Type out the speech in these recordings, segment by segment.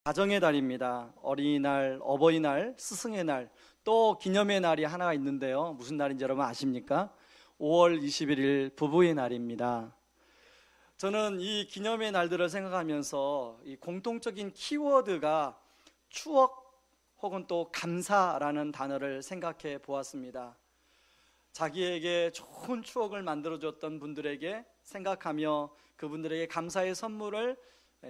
가정의 달입니다. 어린이날, 어버이날, 스승의 날, 또 기념의 날이 하나가 있는데요. 무슨 날인지 여러분 아십니까? 5월 21일 부부의 날입니다. 저는 이 기념의 날들을 생각하면서 이 공통적인 키워드가 추억 혹은 또 감사라는 단어를 생각해 보았습니다. 자기에게 좋은 추억을 만들어줬던 분들에게 생각하며 그분들에게 감사의 선물을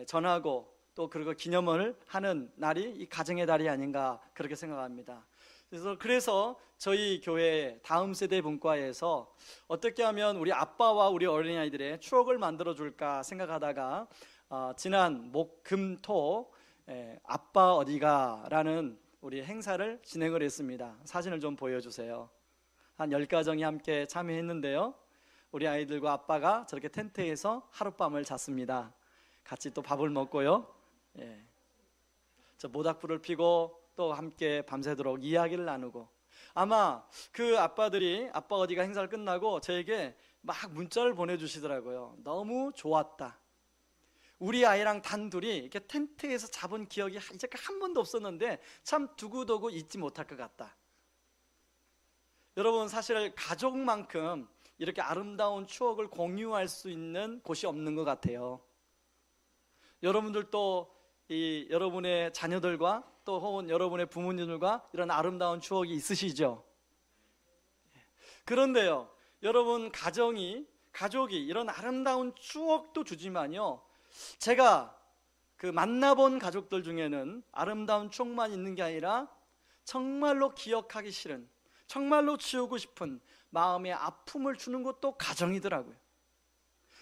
전하고 또 그리고 기념을 하는 날이 이 가정의 달이 아닌가 그렇게 생각합니다. 그래서 저희 교회 다음 세대 분과에서 어떻게 하면 우리 아빠와 우리 어린아이들의 추억을 만들어 줄까 생각하다가 지난 목, 금, 토 아빠 어디가 라는 우리 행사를 진행을 했습니다. 사진을 좀 보여주세요. 한 10가정이 함께 참여했는데요. 우리 아이들과 아빠가 저렇게 텐트에서 하룻밤을 잤습니다. 같이 또 밥을 먹고요. 저 모닥불을 피고 또 함께 밤새도록 이야기를 나누고, 아마 그 아빠들이 아빠 어디가 행사를 끝나고 저에게 막 문자를 보내주시더라고요. 너무 좋았다. 우리 아이랑 단둘이 이렇게 텐트에서 잡은 기억이 이제 한 번도 없었는데 참 두고두고 잊지 못할 것 같다. 여러분, 사실 가족만큼 이렇게 아름다운 추억을 공유할 수 있는 곳이 없는 것 같아요. 여러분들도 여러분의 자녀들과 또 혹은 여러분의 부모님들과 이런 아름다운 추억이 있으시죠? 그런데요, 여러분 가족이 이런 아름다운 추억도 주지만요, 제가 그 만나본 가족들 중에는 아름다운 추억만 있는 게 아니라 정말로 기억하기 싫은, 정말로 지우고 싶은 마음의 아픔을 주는 것도 가정이더라고요.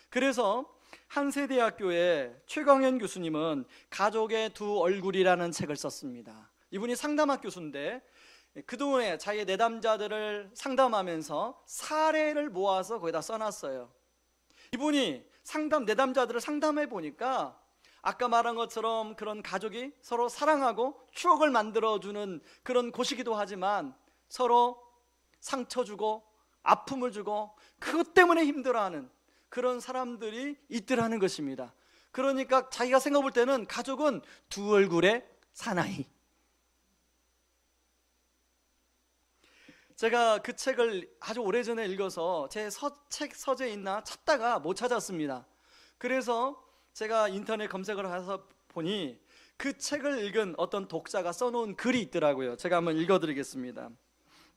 그래서 한세대학교의 최광현 교수님은 가족의 두 얼굴이라는 책을 썼습니다. 이분이 상담학 교수인데 그동안에 자기의 내담자들을 상담하면서 사례를 모아서 거기다 써놨어요. 이분이 내담자들을 상담해 보니까 아까 말한 것처럼 그런 가족이 서로 사랑하고 추억을 만들어주는 그런 곳이기도 하지만 서로 상처 주고 아픔을 주고 그것 때문에 힘들어하는 그런 사람들이 있더라는 것입니다. 그러니까 자기가 생각해 볼 때는 가족은 두 얼굴의 사나이. 제가 그 책을 아주 오래전에 읽어서 제 책 서재에 있나 찾다가 못 찾았습니다. 그래서 제가 인터넷 검색을 해서 보니 그 책을 읽은 어떤 독자가 써놓은 글이 있더라고요. 제가 한번 읽어드리겠습니다.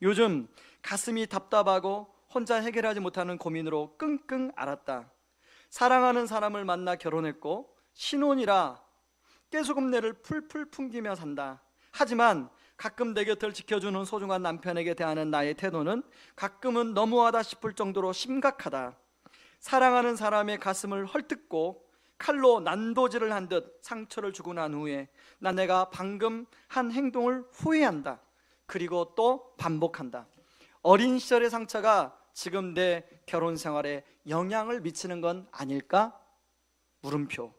요즘 가슴이 답답하고 혼자 해결하지 못하는 고민으로 끙끙 앓았다. 사랑하는 사람을 만나 결혼했고 신혼이라 깨소금내를 풀풀 풍기며 산다. 하지만 가끔 내 곁을 지켜주는 소중한 남편에게 대하는 나의 태도는 가끔은 너무하다 싶을 정도로 심각하다. 사랑하는 사람의 가슴을 헐뜯고 칼로 난도질을 한 듯 상처를 주고 난 후에 내가 방금 한 행동을 후회한다. 그리고 또 반복한다. 어린 시절의 상처가 지금 내 결혼 생활에 영향을 미치는 건 아닐까? 물음표.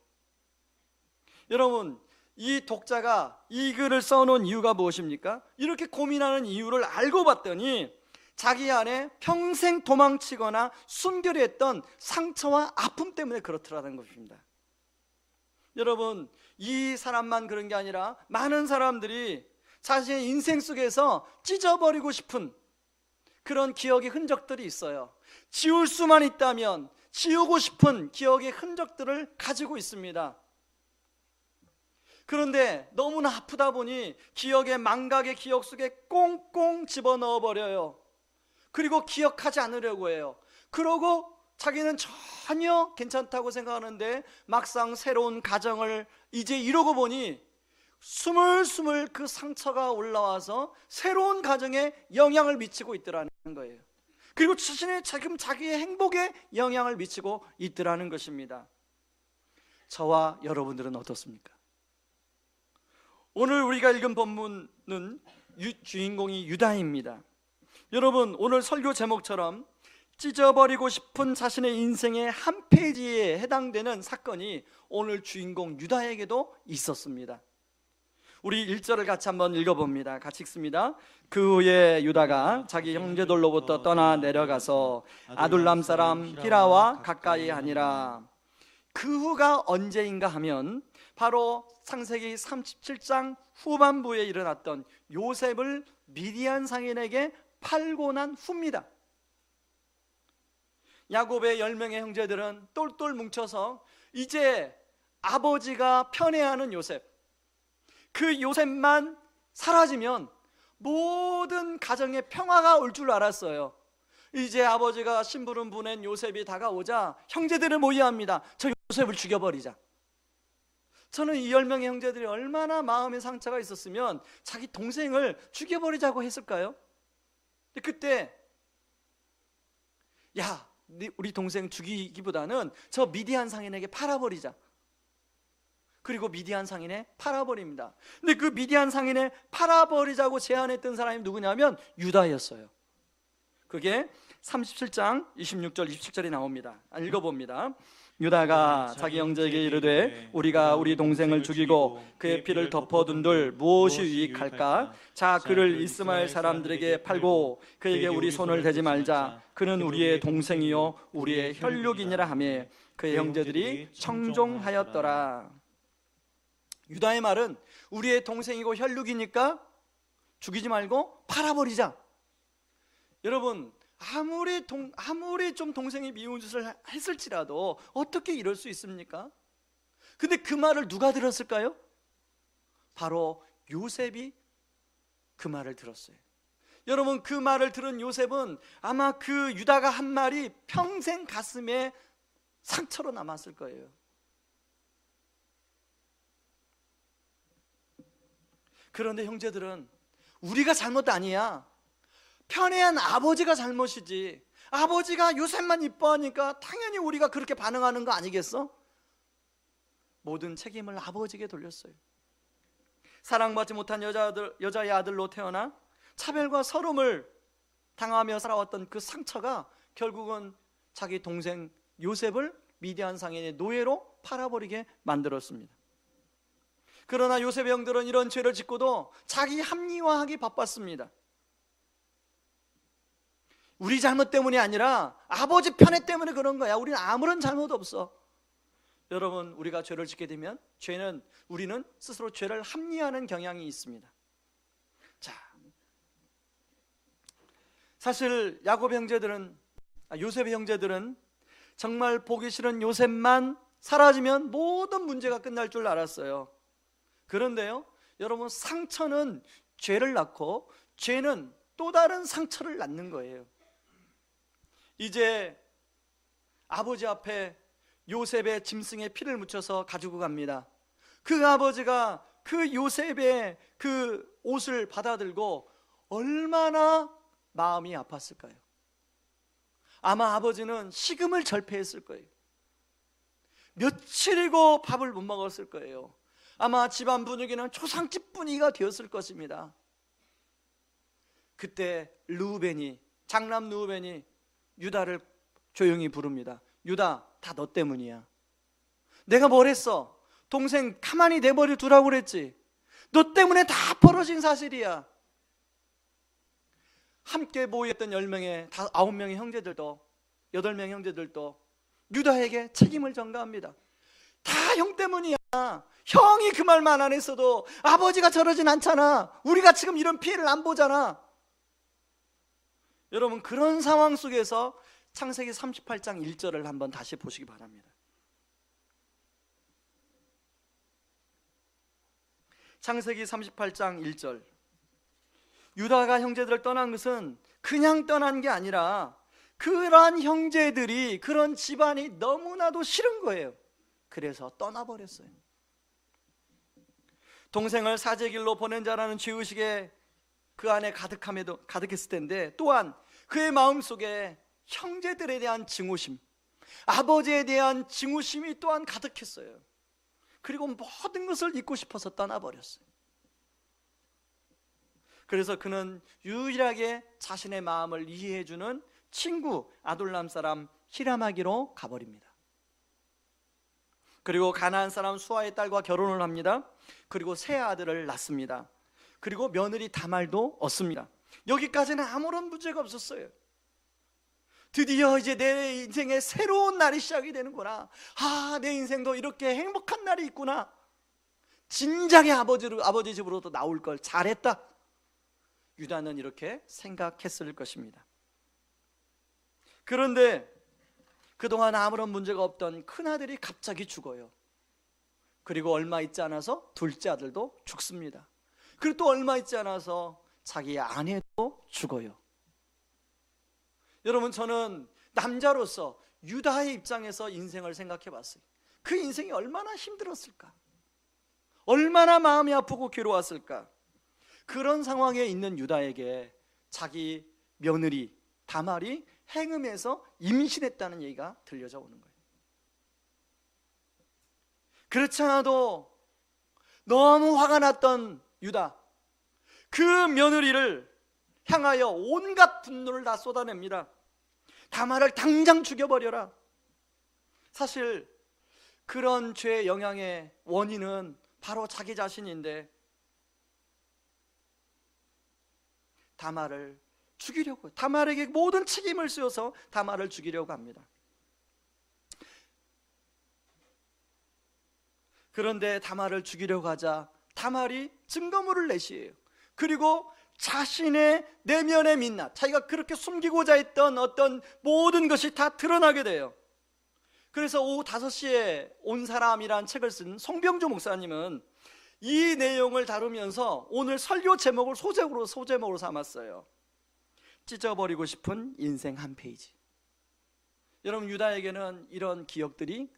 여러분, 이 독자가 이 글을 써놓은 이유가 무엇입니까? 이렇게 고민하는 이유를 알고 봤더니 자기 안에 평생 도망치거나 숨기려 했던 상처와 아픔 때문에 그렇더라는 것입니다. 여러분, 이 사람만 그런 게 아니라 많은 사람들이 자신의 인생 속에서 찢어버리고 싶은 그런 기억의 흔적들이 있어요. 지울 수만 있다면 지우고 싶은 기억의 흔적들을 가지고 있습니다. 그런데 너무나 아프다 보니 기억의 망각의 기억 속에 꽁꽁 집어넣어 버려요. 그리고 기억하지 않으려고 해요. 그러고 자기는 전혀 괜찮다고 생각하는데 막상 새로운 가정을 이제 이루고 보니 스물스물 그 상처가 올라와서 새로운 가정에 영향을 미치고 있더라는 거예요. 그리고 자기의 행복에 영향을 미치고 있더라는 것입니다. 저와 여러분들은 어떻습니까? 오늘 우리가 읽은 본문은 주인공이 유다입니다. 여러분, 오늘 설교 제목처럼 찢어버리고 싶은 자신의 인생의 한 페이지에 해당되는 사건이 오늘 주인공 유다에게도 있었습니다. 우리 1절을 같이 한번 읽어봅니다. 같이 읽습니다. 그 후에 유다가 자기 형제들로부터 떠나 내려가서 아둘람 사람 히라와 가까이 하니라. 그 후가 언제인가 하면 바로 창세기 37장 후반부에 일어났던 요셉을 미디안 상인에게 팔고 난 후입니다. 야곱의 10명의 형제들은 똘똘 뭉쳐서 이제 아버지가 편애하는 요셉, 그 요셉만 사라지면 모든 가정에 평화가 올 줄 알았어요. 이제 아버지가 심부름 보낸 요셉이 다가오자 형제들을 모의합니다. 저 요셉을 죽여버리자. 저는 이 10명의 형제들이 얼마나 마음의 상처가 있었으면 자기 동생을 죽여버리자고 했을까요? 근데 그때 야, 우리 동생 죽이기보다는 저 미디안 상인에게 팔아버리자. 그리고 미디안 상인에 팔아버립니다. 근데 그 미디안 상인에 팔아버리자고 제안했던 사람이 누구냐면 유다였어요. 그게 37장 26절 27절이 나옵니다. 읽어봅니다. 유다가 자기 형제에게 이르되 우리가 우리 동생을 죽이고 그의 피를 덮어둔들 무엇이 유익할까? 자, 그를 이스마엘 사람들에게 팔고 그에게 우리 손을 대지 말자. 그는 우리의 동생이요 우리의 혈육이니라 하며 그의 형제들이 청종하였더라. 유다의 말은 우리의 동생이고 혈육이니까 죽이지 말고 팔아버리자. 여러분, 아무리 좀 동생이 미운 짓을 했을지라도 어떻게 이럴 수 있습니까? 근데 그 말을 누가 들었을까요? 바로 요셉이 그 말을 들었어요. 여러분, 그 말을 들은 요셉은 아마 그 유다가 한 말이 평생 가슴에 상처로 남았을 거예요. 그런데 형제들은 우리가 잘못 아니야. 편애한 아버지가 잘못이지. 아버지가 요셉만 이뻐하니까 당연히 우리가 그렇게 반응하는 거 아니겠어? 모든 책임을 아버지에게 돌렸어요. 사랑받지 못한 여자의 아들로 태어나 차별과 서름을 당하며 살아왔던 그 상처가 결국은 자기 동생 요셉을 미디안 상인의 노예로 팔아버리게 만들었습니다. 그러나 요셉의 형들은 이런 죄를 짓고도 자기 합리화하기 바빴습니다. 우리 잘못 때문이 아니라 아버지 편애 때문에 그런 거야. 우리는 아무런 잘못 없어. 여러분, 우리가 죄를 짓게 되면 우리는 스스로 죄를 합리화하는 경향이 있습니다. 자, 사실 요셉의 형제들은 정말 보기 싫은 요셉만 사라지면 모든 문제가 끝날 줄 알았어요. 그런데요, 여러분, 상처는 죄를 낳고 죄는 또 다른 상처를 낳는 거예요. 이제 아버지 앞에 요셉의 짐승의 피를 묻혀서 가지고 갑니다. 그 아버지가 그 요셉의 그 옷을 받아들고 얼마나 마음이 아팠을까요? 아마 아버지는 식음을 절폐했을 거예요. 며칠이고 밥을 못 먹었을 거예요. 아마 집안 분위기는 초상집 분위기가 되었을 것입니다. 그때 장남 르우벤이 유다를 조용히 부릅니다. 유다, 다 너 때문이야. 내가 뭘 했어? 동생 가만히 내버려 두라고 그랬지. 너 때문에 다 벌어진 사실이야. 함께 모였던 9명의 형제들도 8명의 형제들도 유다에게 책임을 전가합니다. 다 형 때문이야. 형이 그 말만 안 했어도 아버지가 저러진 않잖아. 우리가 지금 이런 피해를 안 보잖아. 여러분, 그런 상황 속에서 창세기 38장 1절을 한번 다시 보시기 바랍니다. 창세기 38장 1절. 유다가 형제들을 떠난 것은 그냥 떠난 게 아니라 그러한 형제들이, 그런 집안이 너무나도 싫은 거예요. 그래서 떠나버렸어요. 동생을 사제길로 보낸 자라는 죄의식에 그 안에 가득했을 텐데, 또한 그의 마음속에 형제들에 대한 증오심, 아버지에 대한 증오심이 또한 가득했어요. 그리고 모든 것을 잊고 싶어서 떠나버렸어요. 그래서 그는 유일하게 자신의 마음을 이해해주는 친구 아둘람 사람 히람에게로 가버립니다. 그리고 가나안 사람 수아의 딸과 결혼을 합니다. 그리고 세 아들을 낳습니다. 그리고 며느리 다말도 얻습니다. 여기까지는 아무런 문제가 없었어요. 드디어 이제 내 인생의 새로운 날이 시작이 되는구나. 아, 내 인생도 이렇게 행복한 날이 있구나. 진작에 아버지 집으로도 나올 걸 잘했다. 유다는 이렇게 생각했을 것입니다. 그런데 그동안 아무런 문제가 없던 큰아들이 갑자기 죽어요. 그리고 얼마 있지 않아서 둘째 아들도 죽습니다. 그리고 또 얼마 있지 않아서 자기 아내도 죽어요. 여러분, 저는 남자로서 유다의 입장에서 인생을 생각해 봤어요. 그 인생이 얼마나 힘들었을까? 얼마나 마음이 아프고 괴로웠을까? 그런 상황에 있는 유다에게 자기 며느리 다말이 행음해서 임신했다는 얘기가 들려져 오는 거예요. 그렇지 않아도 너무 화가 났던 유다, 그 며느리를 향하여 온갖 분노를 다 쏟아냅니다. 다말을 당장 죽여버려라. 사실 그런 죄의 영향의 원인은 바로 자기 자신인데 다말을 죽이려고, 다말에게 모든 책임을 씌워서 다말을 죽이려고 합니다. 그런데 다말을 죽이려고 하자 다말이 증거물을 내시해요. 그리고 자신의 내면의 민낯, 자기가 그렇게 숨기고자 했던 어떤 모든 것이 다 드러나게 돼요. 그래서 오후 5시에 온 사람이란 책을 쓴 송병주 목사님은 이 내용을 다루면서 오늘 설교 제목을 소제목으로 삼았어요. 찢어버리고 싶은 인생 한 페이지. 여러분, 유다에게는 이런 기억들이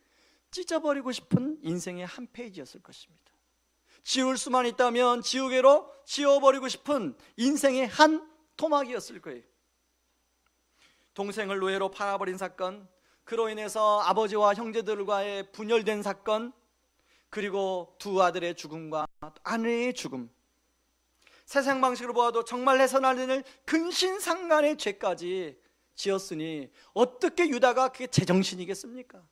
찢어버리고 싶은 인생의 한 페이지였을 것입니다. 지울 수만 있다면 지우개로 지워버리고 싶은 인생의 한 토막이었을 거예요. 동생을 노예로 팔아버린 사건, 그로 인해서 아버지와 형제들과의 분열된 사건, 그리고 두 아들의 죽음과 아내의 죽음, 세상 방식으로 보아도 정말 해서는 안 되는 근신상간의 죄까지 지었으니 어떻게 유다가 그게 제정신이겠습니까?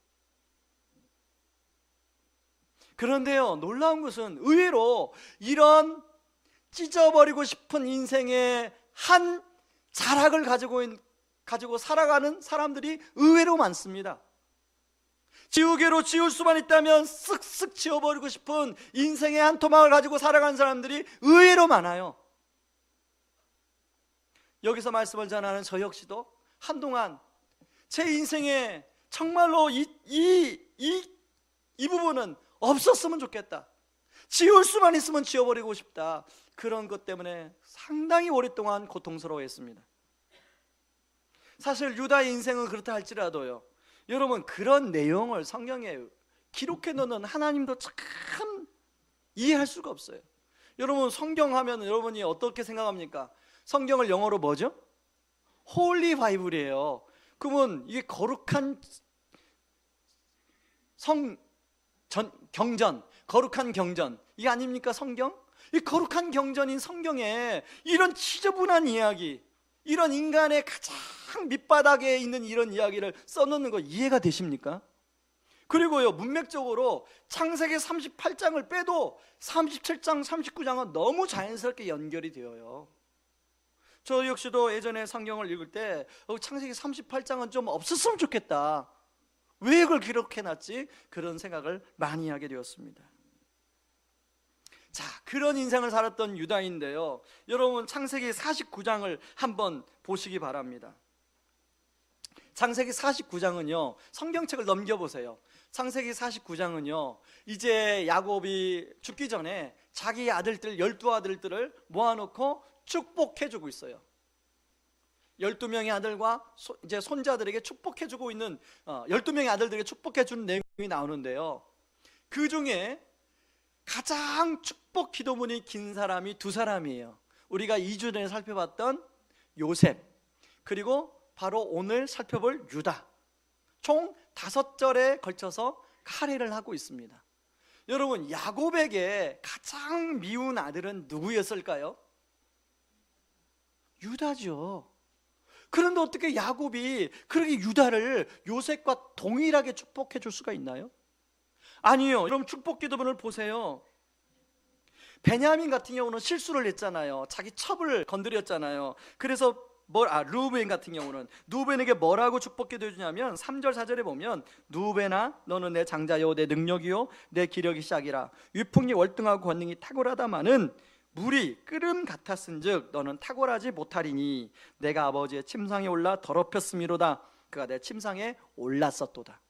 그런데요, 놀라운 것은 의외로 이런 찢어버리고 싶은 인생의 한 자락을 가지고 살아가는 사람들이 의외로 많습니다. 지우개로 지울 수만 있다면 쓱쓱 지워버리고 싶은 인생의 한 토막을 가지고 살아가는 사람들이 의외로 많아요. 여기서 말씀을 전하는 저 역시도 한동안 제 인생에 정말로 이 부분은 없었으면 좋겠다, 지울 수만 있으면 지워버리고 싶다, 그런 것 때문에 상당히 오랫동안 고통스러워했습니다. 사실 유다의 인생은 그렇다 할지라도요, 여러분, 그런 내용을 성경에 기록해 놓는 하나님도 참 이해할 수가 없어요. 여러분, 성경하면 여러분이 어떻게 생각합니까? 성경을 영어로 뭐죠? 홀리 바이블이에요. 그러면 이게 거룩한 경전, 거룩한 경전, 이게 아닙니까 성경? 이 거룩한 경전인 성경에 이런 지저분한 이야기, 이런 인간의 가장 밑바닥에 있는 이런 이야기를 써놓는 거 이해가 되십니까? 그리고요, 문맥적으로 창세기 38장을 빼도 37장, 39장은 너무 자연스럽게 연결이 되어요. 저 역시도 예전에 성경을 읽을 때 창세기 38장은 좀 없었으면 좋겠다, 왜 그걸 기록해놨지? 그런 생각을 많이 하게 되었습니다. 자, 그런 인생을 살았던 유다인데요, 여러분, 창세기 49장을 한번 보시기 바랍니다. 창세기 49장은요, 성경책을 넘겨보세요. 창세기 49장은요, 이제 야곱이 죽기 전에 자기 아들들 12아들들을 모아놓고 축복해주고 있어요. 12명의 아들과 이제 손자들에게 축복해주고 있는 12명의 아들들에게 축복해주는 내용이 나오는데요, 그 중에 가장 축복 기도문이 긴 사람이 두 사람이에요. 우리가 2주 전에 살펴봤던 요셉, 그리고 바로 오늘 살펴볼 유다. 총 5절에 걸쳐서 할애를 하고 있습니다. 여러분, 야곱에게 가장 미운 아들은 누구였을까요? 유다죠. 그런데 어떻게 야곱이 그렇게 유다를 요셉과 동일하게 축복해 줄 수가 있나요? 아니요. 여러분, 축복 기도문을 보세요. 베냐민 같은 경우는 실수를 했잖아요. 자기 첩을 건드렸잖아요. 그래서 르우벤 같은 경우는 누벤에게 뭐라고 축복 기도해 주냐면 3절 4절에 보면 누벤아 너는 내 장자요 내 능력이요 내 기력이 시작이라 위풍이 월등하고 권능이 탁월하다마는 물이 끓음 같았은즉 너는 탁월하지 못하리니 내가 아버지의 침상에 올라 더럽혔음이로다 그가 내 침상에 올랐었도다.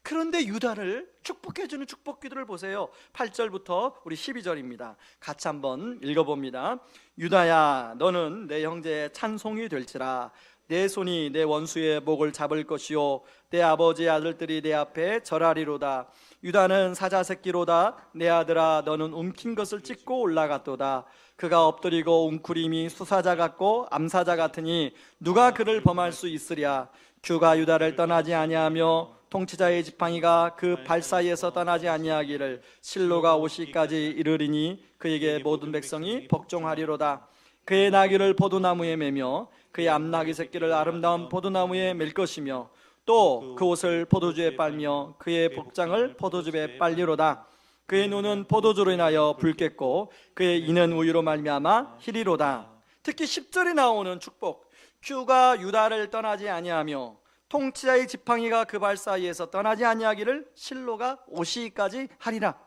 그런데 유다를 축복해주는 축복 기도를 보세요. 8절부터 우리 12절입니다. 같이 한번 읽어봅니다. 유다야 너는 내 형제의 찬송이 될지라 내 손이 내 원수의 목을 잡을 것이요 내 아버지의 아들들이 내 앞에 절하리로다. 유다는 사자 새끼로다. 내 아들아 너는 움킨 것을 찢고 올라갔도다. 그가 엎드리고 웅크림이 수사자 같고 암사자 같으니 누가 그를 범할 수 있으랴. 규가 유다를 떠나지 아니하며 통치자의 지팡이가 그 발 사이에서 떠나지 아니하기를 실로가 오시까지 이르리니 그에게 모든 백성이 복종하리로다. 그의 나귀를 포도나무에 매며 그의 암나귀 새끼를 아름다운 포도나무에 맬 것이며 또 그 옷을 포도주에 빨며 그의 복장을 포도즙에 빨리로다. 그의 눈은 포도주로 인하여 붉겠고 그의 이는 우유로 말미암아 희리로다. 특히 10절에 나오는 축복, 규가 유다를 떠나지 아니하며 통치자의 지팡이가 그 발 사이에서 떠나지 아니하기를 실로가 오시기까지 하리라.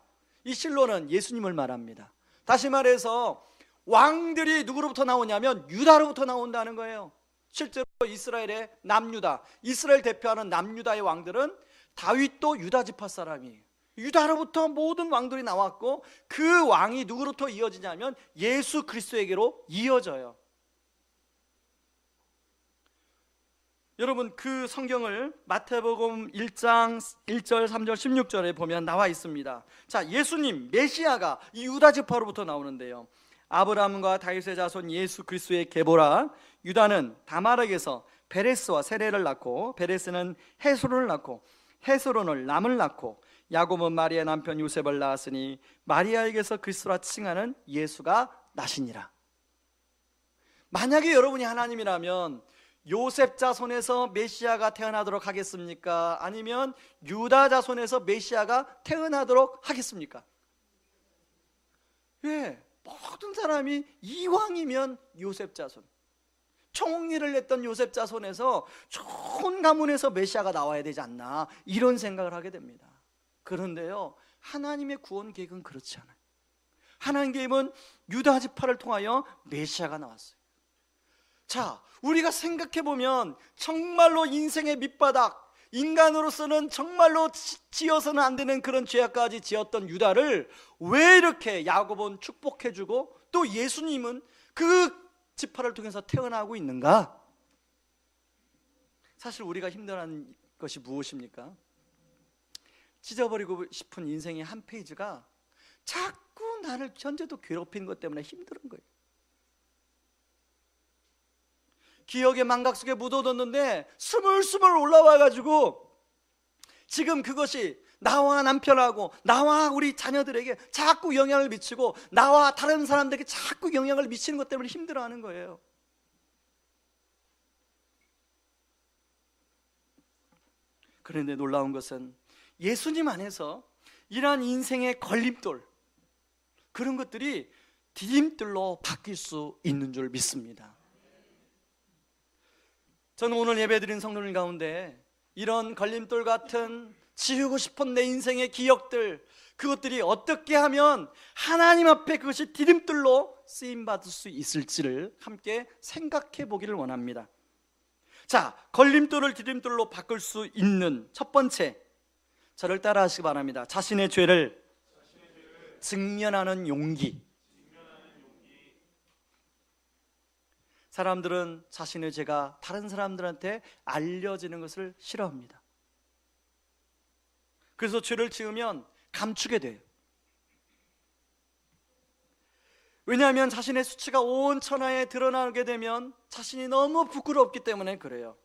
이 실로는 예수님을 말합니다. 다시 말해서 왕들이 누구로부터 나오냐면 유다로부터 나온다는 거예요. 실제로 이스라엘의 남유다, 이스라엘 대표하는 남유다의 왕들은 다윗도 유다 지파 사람이에요. 유다로부터 모든 왕들이 나왔고 그 왕이 누구로부터 이어지냐면 예수 그리스도에게로 이어져요. 여러분 그 성경을 마태복음 1장 1절 3절 16절에 보면 나와 있습니다. 자, 예수님 메시아가 이 유다 지파로부터 나오는데요. 아브라함과 다윗의 자손 예수 그리스도의 계보라. 유다는 다말에게서 베레스와 세레를 낳고 베레스는 헤스론을 낳고 헤스론을 람을 낳고 야곱은 마리아의 남편 요셉을 낳았으니 마리아에게서 그리스도라 칭하는 예수가 나시니라. 만약에 여러분이 하나님이라면 요셉 자손에서 메시아가 태어나도록 하겠습니까? 아니면 유다 자손에서 메시아가 태어나도록 하겠습니까? 왜? 모든 사람이 이왕이면 요셉 자손, 총리를 했던 요셉 자손에서 좋은 가문에서 메시아가 나와야 되지 않나 이런 생각을 하게 됩니다. 그런데요, 하나님의 구원 계획은 그렇지 않아요. 하나님 계획은 유다 지파를 통하여 메시아가 나왔어요. 자, 우리가 생각해보면 정말로 인생의 밑바닥, 인간으로서는 정말로 지어서는 안 되는 그런 죄악까지 지었던 유다를 왜 이렇게 야곱은 축복해주고 또 예수님은 그 지파를 통해서 태어나고 있는가? 사실 우리가 힘들어하는 것이 무엇입니까? 찢어버리고 싶은 인생의 한 페이지가 자꾸 나를 현재도 괴롭히는 것 때문에 힘든 거예요. 기억의 망각 속에 묻어뒀는데 스물스물 올라와가지고 지금 그것이 나와 남편하고 나와 우리 자녀들에게 자꾸 영향을 미치고 나와 다른 사람들에게 자꾸 영향을 미치는 것 때문에 힘들어하는 거예요. 그런데 놀라운 것은 예수님 안에서 이러한 인생의 걸림돌, 그런 것들이 디딤돌로 바뀔 수 있는 줄 믿습니다. 저는 오늘 예배드린 성도들 가운데 이런 걸림돌 같은 지우고 싶은 내 인생의 기억들, 그것들이 어떻게 하면 하나님 앞에 그것이 디딤돌로 쓰임받을 수 있을지를 함께 생각해 보기를 원합니다. 자, 걸림돌을 디딤돌로 바꿀 수 있는 첫 번째, 저를 따라 하시기 바랍니다. 자신의 죄를 직면하는 용기. 사람들은 자신의 죄가 다른 사람들한테 알려지는 것을 싫어합니다. 그래서 죄를 지으면 감추게 돼요. 왜냐하면 자신의 수치가 온 천하에 드러나게 되면 자신이 너무 부끄럽기 때문에 그래요.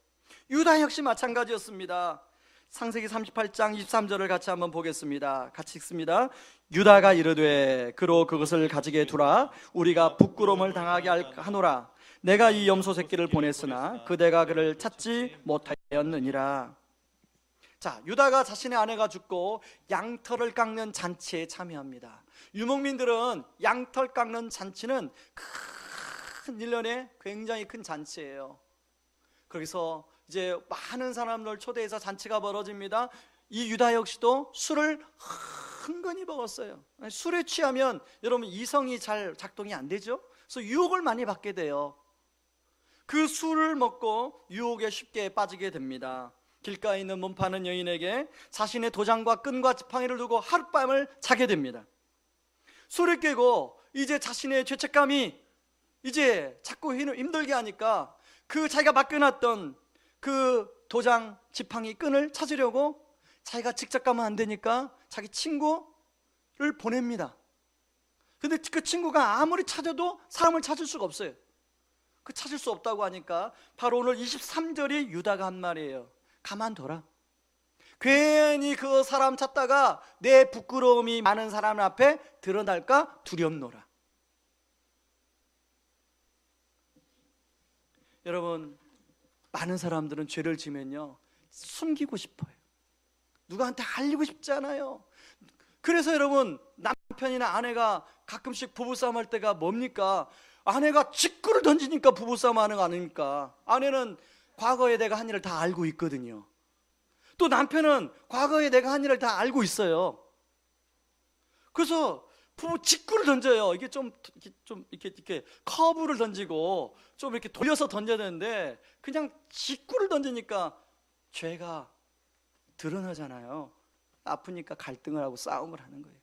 유다 역시 마찬가지였습니다. 창세기 38장 23절을 같이 한번 보겠습니다. 같이 읽습니다. 유다가 이르되 그로 그것을 가지게 두라. 우리가 부끄러움을 당하게 하노라. 내가 이 염소 새끼를 보냈으나 그대가 그를 찾지 못하였느니라. 자, 유다가 자신의 아내가 죽고 양털을 깎는 잔치에 참여합니다. 유목민들은 양털 깎는 잔치는 1년에 굉장히 큰 잔치예요. 거기서 이제 많은 사람들 초대해서 잔치가 벌어집니다. 이 유다 역시도 술을 흥건히 먹었어요. 술에 취하면 여러분 이성이 잘 작동이 안 되죠. 그래서 유혹을 많이 받게 돼요. 그 술을 먹고 유혹에 쉽게 빠지게 됩니다. 길가에 있는 몸 파는 여인에게 자신의 도장과 끈과 지팡이를 두고 하룻밤을 자게 됩니다. 술을 깨고 이제 자신의 죄책감이 이제 자꾸 힘들게 하니까 그 자기가 맡겨놨던 그 도장, 지팡이, 끈을 찾으려고 자기가 직접 가면 안 되니까 자기 친구를 보냅니다. 근데 그 친구가 아무리 찾아도 사람을 찾을 수가 없어요. 그 찾을 수 없다고 하니까 바로 오늘 23절이 유다가 한 말이에요. 가만둬라. 괜히 그 사람 찾다가 내 부끄러움이 많은 사람 앞에 드러날까 두렵노라. 여러분, 많은 사람들은 죄를 지면요 숨기고 싶어요. 누구한테 알리고 싶지 않아요. 그래서 여러분, 남편이나 아내가 가끔씩 부부싸움 할 때가 뭡니까? 아내가 직구를 던지니까 부부싸움 하는 거 아닙니까? 아내는 과거에 내가 한 일을 다 알고 있거든요. 또 남편은 과거에 내가 한 일을 다 알고 있어요. 그래서 부부 직구를 던져요. 이게 좀 이렇게 커브를 던지고 좀 이렇게 돌려서 던져야 되는데 그냥 직구를 던지니까 죄가 드러나잖아요. 아프니까 갈등을 하고 싸움을 하는 거예요.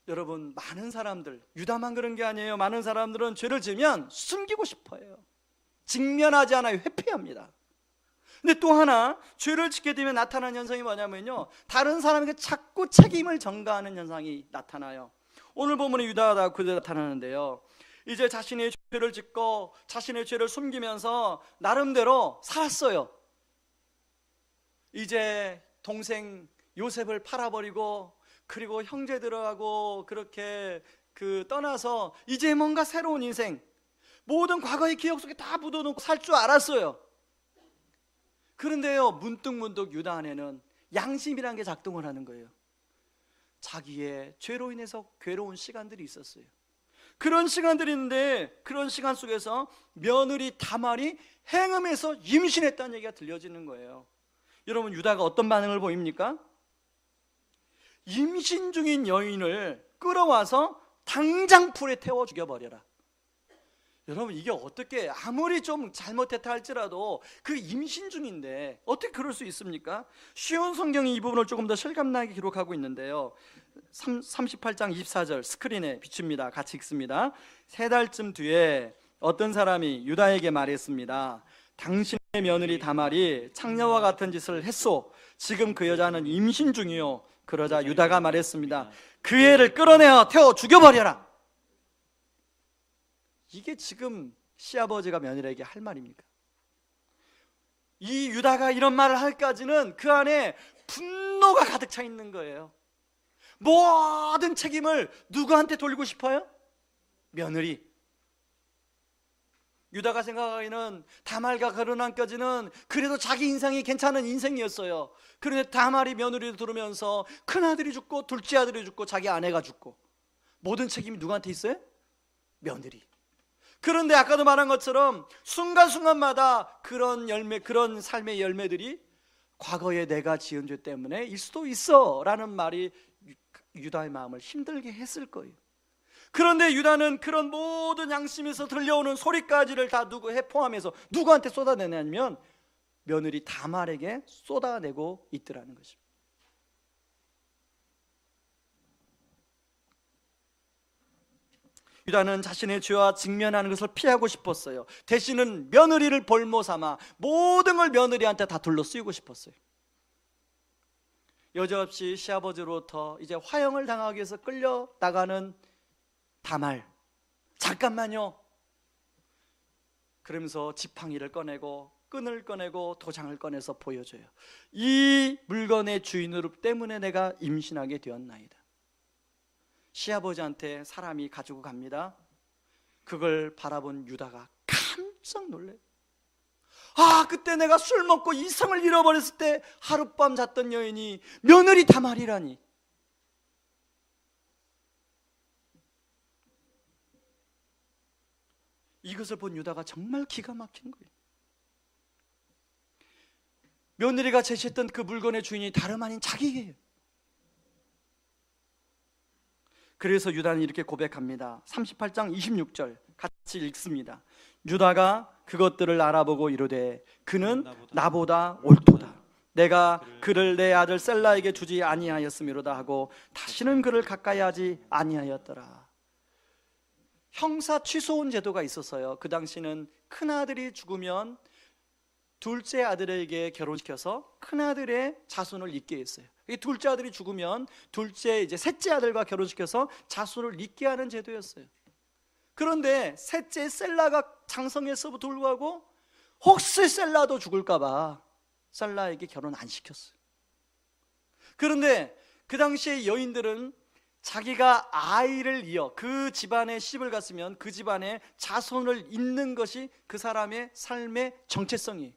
여러분, 많은 사람들, 유다만 그런 게 아니에요. 많은 사람들은 죄를 지면 숨기고 싶어요. 직면하지 않아요. 회피합니다. 근데 또 하나, 죄를 짓게 되면 나타나는 현상이 뭐냐면요, 다른 사람에게 자꾸 책임을 전가하는 현상이 나타나요. 오늘 본문의 유다가 그대로 나타나는데요, 이제 자신의 죄를 짓고 자신의 죄를 숨기면서 나름대로 살았어요. 이제 동생 요셉을 팔아버리고 그리고 형제들하고 그렇게 떠나서 이제 뭔가 새로운 인생, 모든 과거의 기억 속에 다 묻어놓고 살 줄 알았어요. 그런데요, 문득문득 유다 안에는 양심이라는 게 작동을 하는 거예요. 자기의 죄로 인해서 괴로운 시간들이 있었어요. 그런 시간들이 있는데 그런 시간 속에서 며느리 다말이 행음해서 임신했다는 얘기가 들려지는 거예요. 여러분, 유다가 어떤 반응을 보입니까? 임신 중인 여인을 끌어와서 당장 불에 태워 죽여버려라. 여러분, 이게 어떻게, 아무리 좀 잘못했다 할지라도 그 임신 중인데 어떻게 그럴 수 있습니까? 쉬운 성경이 이 부분을 조금 더 실감나게 기록하고 있는데요, 38장 24절 스크린에 비춥니다. 같이 읽습니다. 3달쯤 뒤에 어떤 사람이 유다에게 말했습니다. 당신의 며느리 다말이 창녀와 같은 짓을 했소. 지금 그 여자는 임신 중이요. 그러자 유다가 말했습니다. 그 애를 끌어내어 태워 죽여버려라. 이게 지금 시아버지가 며느리에게 할 말입니까? 이 유다가 이런 말을 할까지는 그 안에 분노가 가득 차 있는 거예요. 모든 책임을 누구한테 돌리고 싶어요? 며느리. 유다가 생각하기에는 다말과 결혼한까지는 그래도 자기 인생이 괜찮은 인생이었어요. 그런데 다말이 며느리를 들으면서 큰아들이 죽고 둘째 아들이 죽고 자기 아내가 죽고 모든 책임이 누구한테 있어요? 며느리. 그런데 아까도 말한 것처럼 순간순간마다 그런 열매, 그런 삶의 열매들이 과거에 내가 지은 죄 때문에일 수도 있어 라는 말이 유다의 마음을 힘들게 했을 거예요. 그런데 유다는 그런 모든 양심에서 들려오는 소리까지를 다 포함해서 누구한테 쏟아내냐면 며느리 다말에게 쏟아내고 있더라는 것입니다. 유다는 자신의 죄와 직면하는 것을 피하고 싶었어요. 대신은 며느리를 볼모 삼아 모든 걸 며느리한테 다 둘러 쓰이고 싶었어요. 여지없이 시아버지로부터 이제 화형을 당하기 위해서 끌려나가는 다말, 잠깐만요. 그러면서 지팡이를 꺼내고 끈을 꺼내고 도장을 꺼내서 보여줘요. 이 물건의 주인으로 때문에 내가 임신하게 되었나이다. 시아버지한테 사람이 가지고 갑니다. 그걸 바라본 유다가 깜짝 놀래요. 아, 그때 내가 술 먹고 이성을 잃어버렸을 때 하룻밤 잤던 여인이 며느리 다말이라니. 이것을 본 유다가 정말 기가 막힌 거예요. 며느리가 제시했던 그 물건의 주인이 다름 아닌 자기예요. 그래서 유다는 이렇게 고백합니다. 38장 26절 같이 읽습니다. 유다가 그것들을 알아보고 이르되 그는 나보다 옳도다. 내가 그를 내 아들 셀라에게 주지 아니하였음이로다 하고 다시는 그를 가까이 하지 아니하였더라. 형사 취소혼 제도가 있었어요. 그 당시는 큰아들이 죽으면 둘째 아들에게 결혼시켜서 큰아들의 자손을 잇게 했어요. 이 둘째 아들이 죽으면 셋째 아들과 결혼시켜서 자손을 잇게 하는 제도였어요. 그런데 셋째 셀라가 장성했음에도 불구하고 혹시 셀라도 죽을까봐 셀라에게 결혼 안 시켰어요. 그런데 그 당시에 여인들은 자기가 아이를 이어 그 집안에 시집을 갔으면 그 집안에 자손을 잇는 것이 그 사람의 삶의 정체성이에요.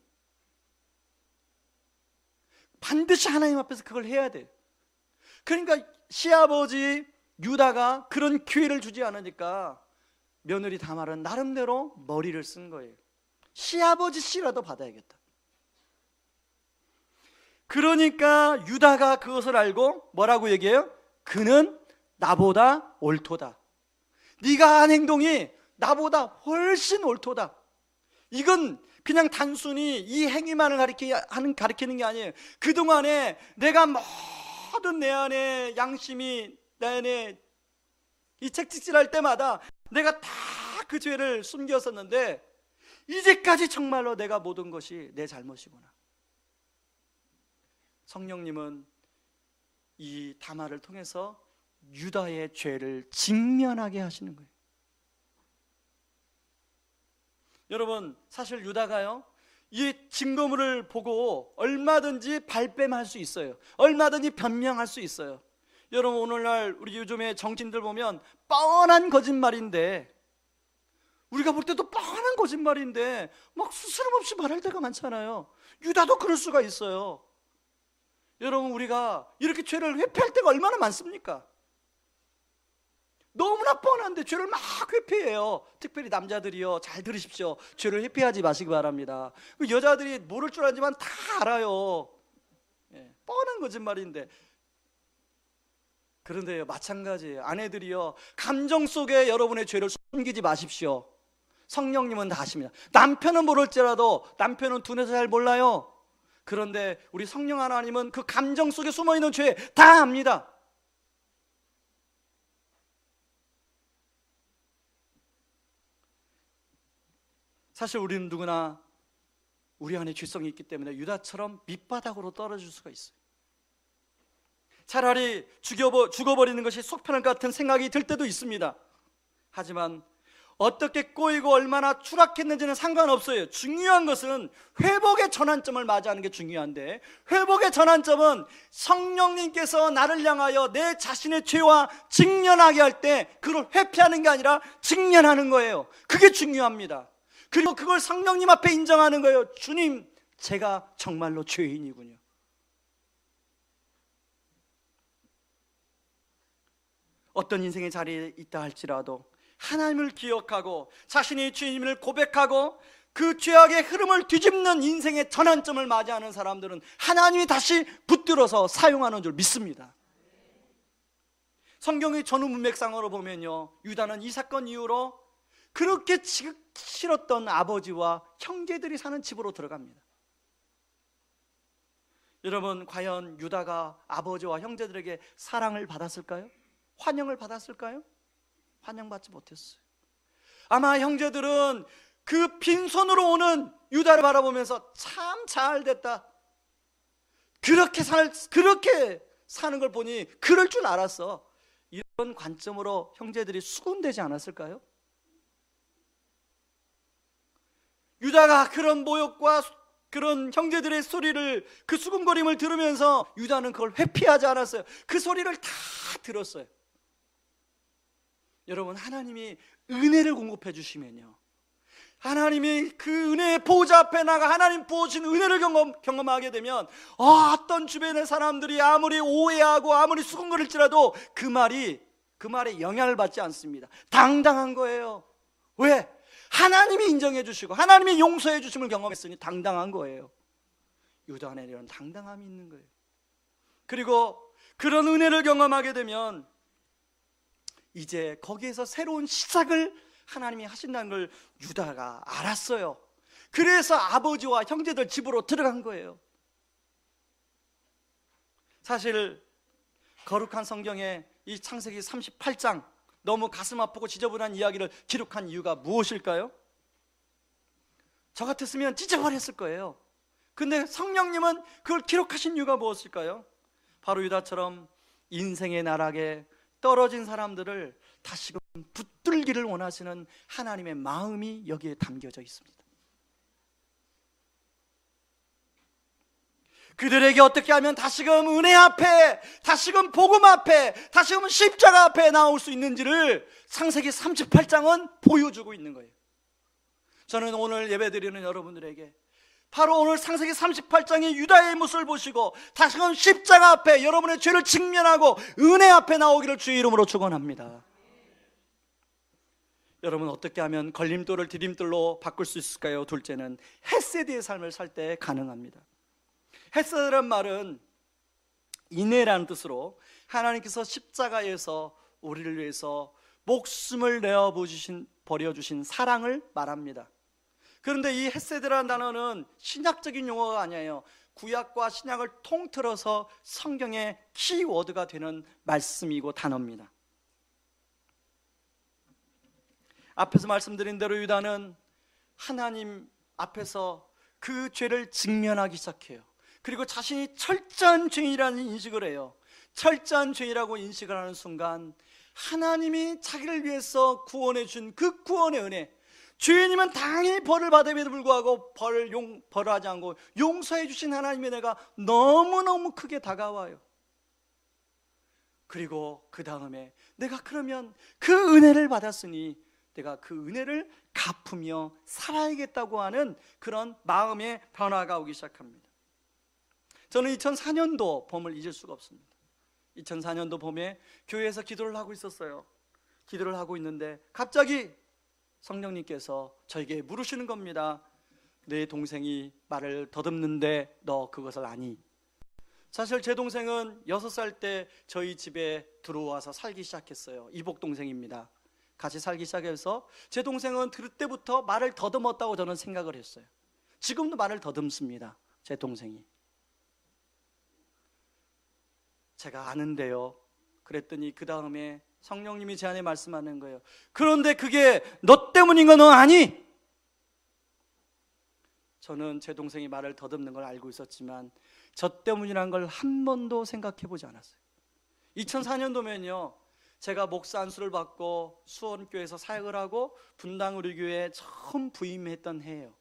반드시 하나님 앞에서 그걸 해야 돼요. 그러니까 시아버지 유다가 그런 기회를 주지 않으니까 며느리 다말은 나름대로 머리를 쓴 거예요. 시아버지 씨라도 받아야겠다. 그러니까 유다가 그것을 알고 뭐라고 얘기해요? 그는 나보다 옳도다. 네가 한 행동이 나보다 훨씬 옳도다. 이건 그냥 단순히 이 행위만을 가리키는 게 아니에요. 그동안에 내가 모든 내 안에 양심이 내 안에 이 책찍질할 때마다 내가 다 그 죄를 숨겼었는데 이제까지 정말로 내가 모든 것이 내 잘못이구나. 성령님은 이 다말을 통해서 유다의 죄를 직면하게 하시는 거예요. 여러분, 사실 유다가요 이 증거물을 보고 얼마든지 발뺌할 수 있어요. 얼마든지 변명할 수 있어요. 여러분, 오늘날 우리 요즘에 정치인들 보면 뻔한 거짓말인데, 우리가 볼 때도 뻔한 거짓말인데 막 스스럼 없이 말할 때가 많잖아요. 유다도 그럴 수가 있어요. 여러분, 우리가 이렇게 죄를 회피할 때가 얼마나 많습니까? 너무나 뻔한데 죄를 막 회피해요. 특별히 남자들이요, 잘 들으십시오. 죄를 회피하지 마시기 바랍니다. 여자들이 모를 줄 알지만 다 알아요. 뻔한 거짓말인데. 그런데요, 마찬가지예요. 아내들이요, 감정 속에 여러분의 죄를 숨기지 마십시오. 성령님은 다 아십니다. 남편은 모를지라도 남편은 둔해서 잘 몰라요. 그런데 우리 성령 하나님은 그 감정 속에 숨어있는 죄 다 압니다. 사실 우리는 누구나 우리 안에 죄성이 있기 때문에 유다처럼 밑바닥으로 떨어질 수가 있어요. 차라리 죽어버리는 것이 속 편할 것 같은 생각이 들 때도 있습니다. 하지만 어떻게 꼬이고 얼마나 추락했는지는 상관없어요. 중요한 것은 회복의 전환점을 맞이하는 게 중요한데, 회복의 전환점은 성령님께서 나를 향하여 내 자신의 죄와 직면하게 할 때 그걸 회피하는 게 아니라 직면하는 거예요. 그게 중요합니다. 그리고 그걸 성령님 앞에 인정하는 거예요. 주님, 제가 정말로 죄인이군요. 어떤 인생의 자리에 있다 할지라도 하나님을 기억하고 자신의 죄인임을 고백하고 그 죄악의 흐름을 뒤집는 인생의 전환점을 맞이하는 사람들은 하나님이 다시 붙들어서 사용하는 줄 믿습니다. 성경의 전후 문맥상으로 보면요, 유다는 이 사건 이후로 그렇게 싫었던 아버지와 형제들이 사는 집으로 들어갑니다. 여러분, 과연 유다가 아버지와 형제들에게 사랑을 받았을까요? 환영을 받았을까요? 환영받지 못했어요. 아마 형제들은 그 빈손으로 오는 유다를 바라보면서 참 잘됐다, 그렇게 사는 걸 보니 그럴 줄 알았어, 이런 관점으로 형제들이 수군되지 않았을까요? 유다가 그런 모욕과 그런 형제들의 소리를, 그 수군거림을 들으면서 유다는 그걸 회피하지 않았어요. 그 소리를 다 들었어요. 여러분, 하나님이 은혜를 공급해 주시면요, 하나님이 그 은혜의 보좌 앞에 나가 하나님 부어주신 은혜를 경험하게 되면 어떤 주변의 사람들이 아무리 오해하고 아무리 수군거릴지라도 그 말에 영향을 받지 않습니다. 당당한 거예요. 왜? 하나님이 인정해 주시고 하나님이 용서해 주심을 경험했으니 당당한 거예요. 유다 안에 이런 당당함이 있는 거예요. 그리고 그런 은혜를 경험하게 되면 이제 거기에서 새로운 시작을 하나님이 하신다는 걸 유다가 알았어요. 그래서 아버지와 형제들 집으로 들어간 거예요. 사실 거룩한 성경에 이 창세기 38장 너무 가슴 아프고 지저분한 이야기를 기록한 이유가 무엇일까요? 저 같았으면 찢어버렸을 거예요. 근데 성령님은 그걸 기록하신 이유가 무엇일까요? 바로 유다처럼 인생의 나락에 떨어진 사람들을 다시금 붙들기를 원하시는 하나님의 마음이 여기에 담겨져 있습니다. 그들에게 어떻게 하면 다시금 은혜 앞에, 다시금 복음 앞에, 다시금 십자가 앞에 나올 수 있는지를 창세기 38장은 보여주고 있는 거예요. 저는 오늘 예배드리는 여러분들에게 바로 오늘 창세기 38장의 유다의 모습을 보시고 다시금 십자가 앞에 여러분의 죄를 직면하고 은혜 앞에 나오기를 주의 이름으로 축원합니다. 여러분, 어떻게 하면 걸림돌을 디딤돌로 바꿀 수 있을까요? 둘째는 헤세드의 삶을 살 때 가능합니다. 헤세드란 말은 인내라는 뜻으로 하나님께서 십자가에서 우리를 위해서 목숨을 내어 버려주신 사랑을 말합니다. 그런데 이 헤세드라는 단어는 신약적인 용어가 아니에요. 구약과 신약을 통틀어서 성경의 키워드가 되는 말씀이고 단어입니다. 앞에서 말씀드린 대로 유다는 하나님 앞에서 그 죄를 직면하기 시작해요. 그리고 자신이 철저한 죄인이라는 인식을 해요. 철저한 죄인이라고 인식을 하는 순간 하나님이 자기를 위해서 구원해 준 그 구원의 은혜, 죄인이면 당연히 벌을 받음에도 불구하고 벌하지 않고 용서해 주신 하나님의 은혜가 너무너무 크게 다가와요. 그리고 그 다음에 내가 그러면 그 은혜를 받았으니 내가 그 은혜를 갚으며 살아야겠다고 하는 그런 마음의 변화가 오기 시작합니다. 저는 2004년도 봄을 잊을 수가 없습니다. 2004년도 봄에 교회에서 기도를 하고 있었어요. 기도를 하고 있는데 갑자기 성령님께서 저에게 물으시는 겁니다. 내 동생이 말을 더듬는데 너 그것을 아니? 사실 제 동생은 6살 때 저희 집에 들어와서 살기 시작했어요. 이복 동생입니다. 같이 살기 시작해서 제 동생은 그때부터 말을 더듬었다고 저는 생각을 했어요. 지금도 말을 더듬습니다. 제 동생이. 제가 아는데요. 그랬더니 그 다음에 성령님이 제 안에 말씀하는 거예요. 그런데 그게 너 때문인 건 너 아니? 저는 제 동생이 말을 더듬는 걸 알고 있었지만 저 때문이란 걸 한 번도 생각해 보지 않았어요. 2004년도면요, 제가 목사 안수를 받고 수원교회에서 사역을 하고 분당 우리 교회에 처음 부임했던 해예요.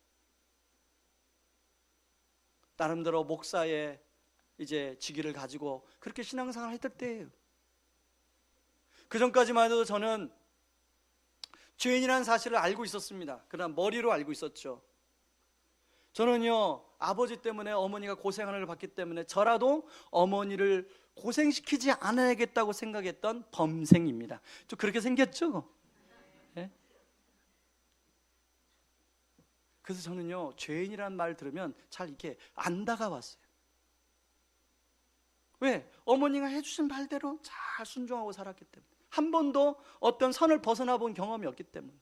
나름대로 목사의 이제 직위를 가지고 그렇게 신앙생활을 했을 때예요. 그 전까지만 해도 저는 죄인이라는 사실을 알고 있었습니다. 그러나 머리로 알고 있었죠. 저는요, 아버지 때문에 어머니가 고생하는 걸 봤기 때문에 저라도 어머니를 고생시키지 않아야겠다고 생각했던 범생입니다. 좀 그렇게 생겼죠? 네? 그래서 저는요, 죄인이라는 말을 들으면 잘 이렇게 안 다가왔어요. 왜? 어머니가 해주신 말대로 잘 순종하고 살았기 때문에, 한 번도 어떤 선을 벗어나 본 경험이 없기 때문에.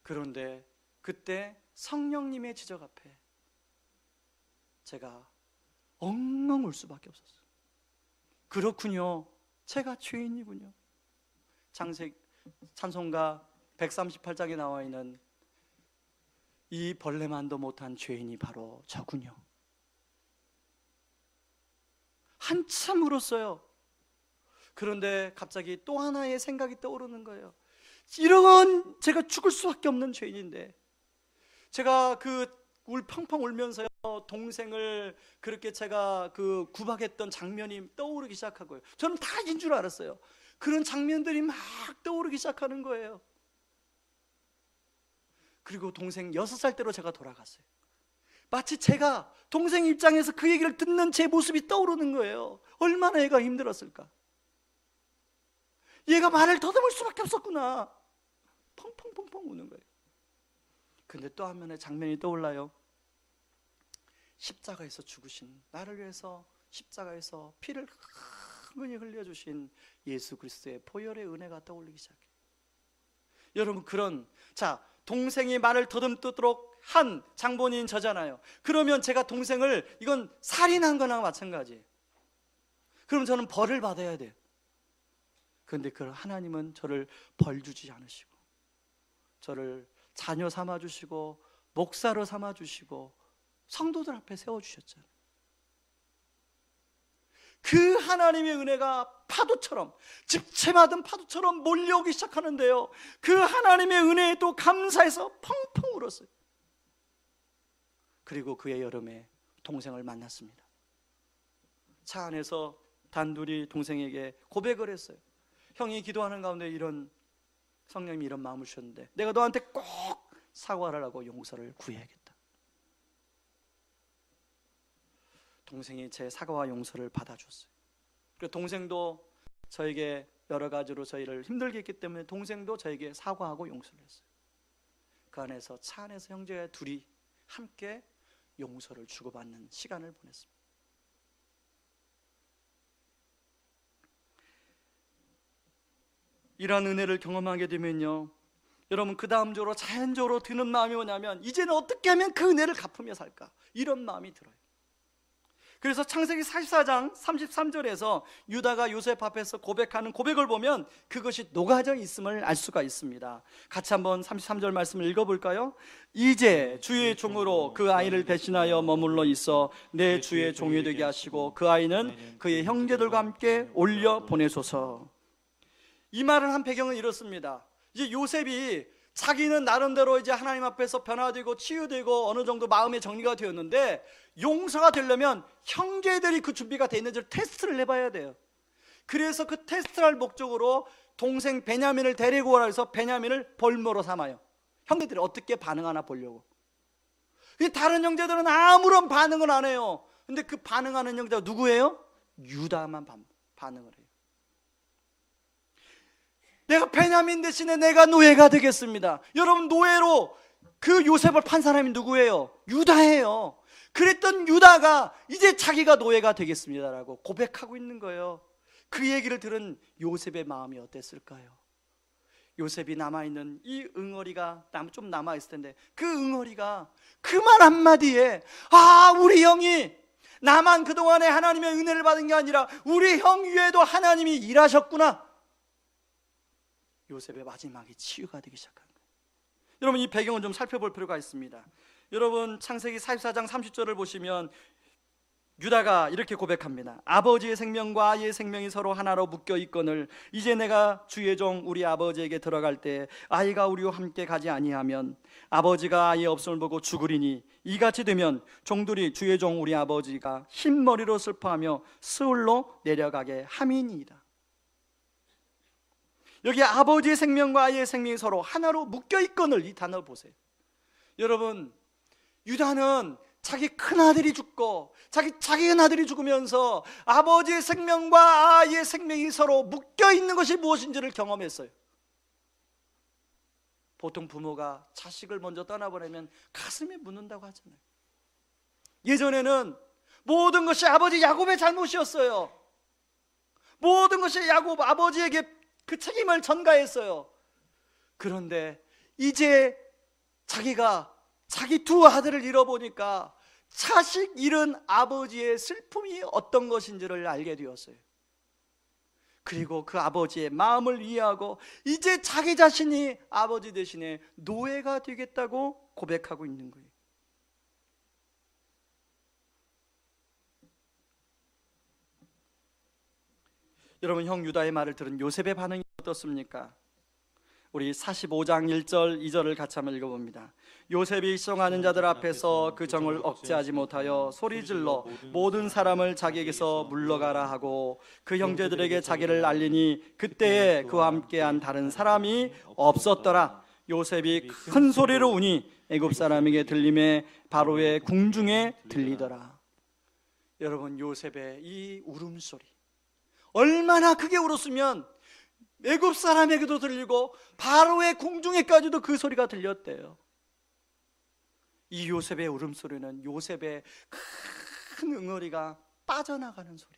그런데 그때 성령님의 지적 앞에 제가 엉엉 울 수밖에 없었어요. 그렇군요, 제가 죄인이군요. 찬송가 138장에 나와 있는 이 벌레만도 못한 죄인이 바로 저군요. 한참 울었어요. 그런데 갑자기 또 하나의 생각이 떠오르는 거예요. 이런 제가 죽을 수밖에 없는 죄인인데, 제가 울 펑펑 울면서요, 동생을 그렇게 제가 구박했던 장면이 떠오르기 시작하고요. 저는 다 잊은 줄 알았어요. 그런 장면들이 막 떠오르기 시작하는 거예요. 그리고 동생 6살 때로 제가 돌아갔어요. 마치 제가 동생 입장에서 그 얘기를 듣는 제 모습이 떠오르는 거예요. 얼마나 얘가 힘들었을까. 얘가 말을 더듬을 수밖에 없었구나. 펑펑펑펑 우는 거예요. 근데 또 한면에 장면이 떠올라요. 십자가에서 죽으신, 나를 위해서 십자가에서 피를 흥건히 흘려주신 예수 그리스도의 보혈의 은혜가 떠올리기 시작해요. 여러분, 동생이 말을 더듬도록 한 장본인 저잖아요. 그러면 제가 동생을, 이건 살인한 거나 마찬가지예요. 그럼 저는 벌을 받아야 돼요. 그런데 그 하나님은 저를 벌 주지 않으시고 저를 자녀 삼아주시고 목사로 삼아주시고 성도들 앞에 세워주셨잖아요. 그 하나님의 은혜가 파도처럼, 집채받은 파도처럼 몰려오기 시작하는데요, 그 하나님의 은혜에 또 감사해서 펑펑 울었어요. 그리고 그의 여름에 동생을 만났습니다. 차 안에서 단둘이 동생에게 고백을 했어요. 형이 기도하는 가운데 성령님이 이런 마음을 주셨는데 내가 너한테 꼭 사과를 하고 용서를 구해야겠다. 동생이 제 사과와 용서를 받아줬어요. 그리고 동생도 저에게 여러 가지로 저희를 힘들게 했기 때문에 동생도 저에게 사과하고 용서를 했어요. 그 안에서, 차 안에서 형제 둘이 함께 용서를 주고받는 시간을 보냈습니다. 이러한 은혜를 경험하게 되면요, 여러분, 그 다음 적으로 자연적으로 드는 마음이 뭐냐면, 이제는 어떻게 하면 그 은혜를 갚으며 살까, 이런 마음이 들어요. 그래서 창세기 44장 33절에서 유다가 요셉 앞에서 고백하는 고백을 보면 그것이 녹아져 있음을 알 수가 있습니다. 같이 한번 33절 말씀을 읽어볼까요? 이제 주의 종으로 그 아이를 대신하여 머물러 있어 내 주의 종이 되게 하시고 그 아이는 그의 형제들과 함께 올려 보내소서. 이 말을 한 배경은 이렇습니다. 이제 요셉이 자기는 나름대로 이제 하나님 앞에서 변화되고 치유되고 어느 정도 마음의 정리가 되었는데, 용서가 되려면 형제들이 그 준비가 되어 있는지를 테스트를 해봐야 돼요. 그래서 그 테스트를 할 목적으로 동생 베냐민을 데리고 오라 해서 베냐민을 벌모로 삼아요. 형제들이 어떻게 반응하나 보려고. 다른 형제들은 아무런 반응을 안 해요. 근데 그 반응하는 형제가 누구예요? 유다만 반응을 해요. 내가 베냐민 대신에 내가 노예가 되겠습니다. 여러분, 노예로 그 요셉을 판 사람이 누구예요? 유다예요. 그랬던 유다가 이제 자기가 노예가 되겠습니다라고 고백하고 있는 거예요. 그 얘기를 들은 요셉의 마음이 어땠을까요? 요셉이 남아있는 이 응어리가 좀 남아있을 텐데, 그 응어리가 그 말 한마디에, 우리 형이 나만 그동안에 하나님의 은혜를 받은 게 아니라 우리 형 위에도 하나님이 일하셨구나. 요셉의 마지막이 치유가 되기 시작한 거예요. 여러분, 이 배경을 좀 살펴볼 필요가 있습니다. 여러분, 창세기 44장 30절을 보시면 유다가 이렇게 고백합니다. 아버지의 생명과 아이의 생명이 서로 하나로 묶여 있거늘 이제 내가 주의 종 우리 아버지에게 들어갈 때 아이가 우리와 함께 가지 아니하면 아버지가 아이의 없음을 보고 죽으리니 이같이 되면 종들이 주의 종 우리 아버지가 흰머리로 슬퍼하며 스울로 내려가게 함이니이다. 여기 아버지의 생명과 아이의 생명이 서로 하나로 묶여 있거늘, 이 단어 보세요. 여러분, 유다는 자기 큰아들이 죽고 자기 큰아들이 죽으면서 아버지의 생명과 아이의 생명이 서로 묶여 있는 것이 무엇인지를 경험했어요. 보통 부모가 자식을 먼저 떠나보내면 가슴에 묻는다고 하잖아요. 예전에는 모든 것이 아버지 야곱의 잘못이었어요. 모든 것이 야곱 아버지에게 그 책임을 전가했어요. 그런데 이제 자기가 자기 두 아들을 잃어보니까 자식 잃은 아버지의 슬픔이 어떤 것인지를 알게 되었어요. 그리고 그 아버지의 마음을 이해하고 이제 자기 자신이 아버지 대신에 노예가 되겠다고 고백하고 있는 거예요. 여러분, 형 유다의 말을 들은 요셉의 반응이 어떻습니까? 우리 45장 1절 2절을 같이 한번 읽어봅니다. 요셉이 시종하는 자들 앞에서 그 정을 억제하지 못하여 소리질러 모든 사람을 자기에게서 물러가라 하고 그 형제들에게 자기를 알리니 그때에 그와 함께한 다른 사람이 없었더라. 요셉이 큰 소리로 우니 애굽 사람에게 들림에 바로의 궁중에 들리더라. 여러분, 요셉의 이 울음소리, 얼마나 크게 울었으면 애굽 사람에게도 들리고 바로의 궁중에까지도 그 소리가 들렸대요. 이 요셉의 울음소리는 요셉의 큰 응어리가 빠져나가는 소리.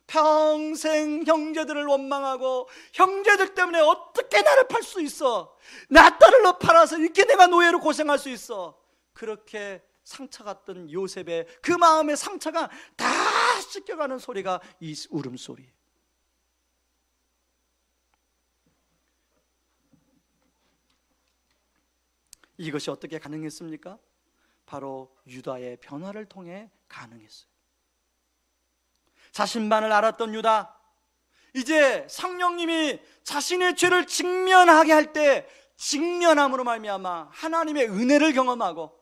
평생 형제들을 원망하고 형제들 때문에 어떻게 나를 팔 수 있어, 나 딸을 팔아서 이렇게 내가 노예로 고생할 수 있어, 그렇게 상처갔던 요셉의 그 마음의 상처가 다 씻겨가는 소리가 이 울음소리. 이것이 어떻게 가능했습니까? 바로 유다의 변화를 통해 가능했어요. 자신만을 알았던 유다, 이제 성령님이 자신의 죄를 직면하게 할 때 직면함으로 말미암아 하나님의 은혜를 경험하고,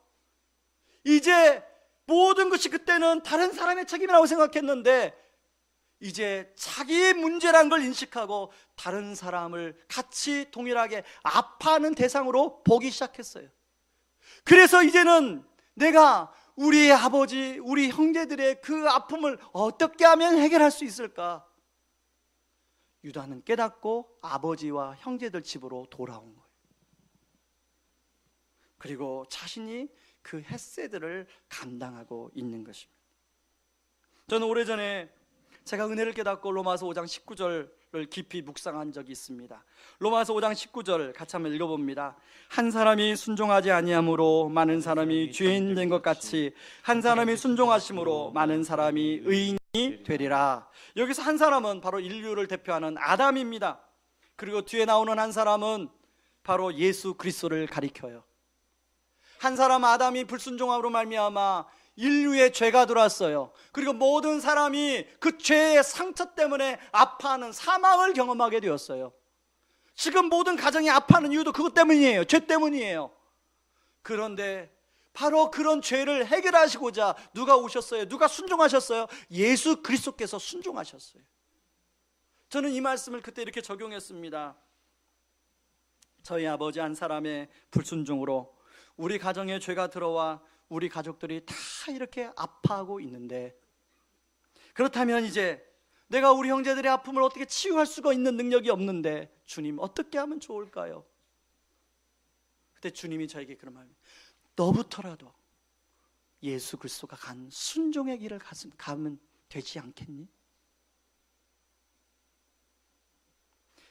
이제 모든 것이 그때는 다른 사람의 책임이라고 생각했는데 이제 자기의 문제란 걸 인식하고 다른 사람을 같이 동일하게 아파하는 대상으로 보기 시작했어요. 그래서 이제는 내가 우리 아버지, 우리 형제들의 그 아픔을 어떻게 하면 해결할 수 있을까? 유다는 깨닫고 아버지와 형제들 집으로 돌아온 거예요. 그리고 자신이 그 헷세들을 감당하고 있는 것입니다. 저는 오래전에 제가 은혜를 깨닫고 로마서 5장 19절을 깊이 묵상한 적이 있습니다. 로마서 5장 19절 같이 한번 읽어봅니다. 한 사람이 순종하지 아니함으로 많은 사람이 죄인 된 것 같이 한 사람이 순종하심으로 많은 사람이 의인이 되리라. 여기서 한 사람은 바로 인류를 대표하는 아담입니다. 그리고 뒤에 나오는 한 사람은 바로 예수 그리스도를 가리켜요. 한 사람 아담이 불순종함으로 말미암아 인류의 죄가 들어왔어요. 그리고 모든 사람이 그 죄의 상처 때문에 아파하는 사망을 경험하게 되었어요. 지금 모든 가정이 아파하는 이유도 그것 때문이에요. 죄 때문이에요. 그런데 바로 그런 죄를 해결하시고자 누가 오셨어요? 누가 순종하셨어요? 예수 그리스도께서 순종하셨어요. 저는 이 말씀을 그때 이렇게 적용했습니다. 저희 아버지 한 사람의 불순종으로 우리 가정에 죄가 들어와 우리 가족들이 다 이렇게 아파하고 있는데, 그렇다면 이제 내가 우리 형제들의 아픔을 어떻게 치유할 수가 있는 능력이 없는데 주님 어떻게 하면 좋을까요? 그때 주님이 저에게 그런 말입니다. 너부터라도 예수 그리스도가 간 순종의 길을 가면 되지 않겠니?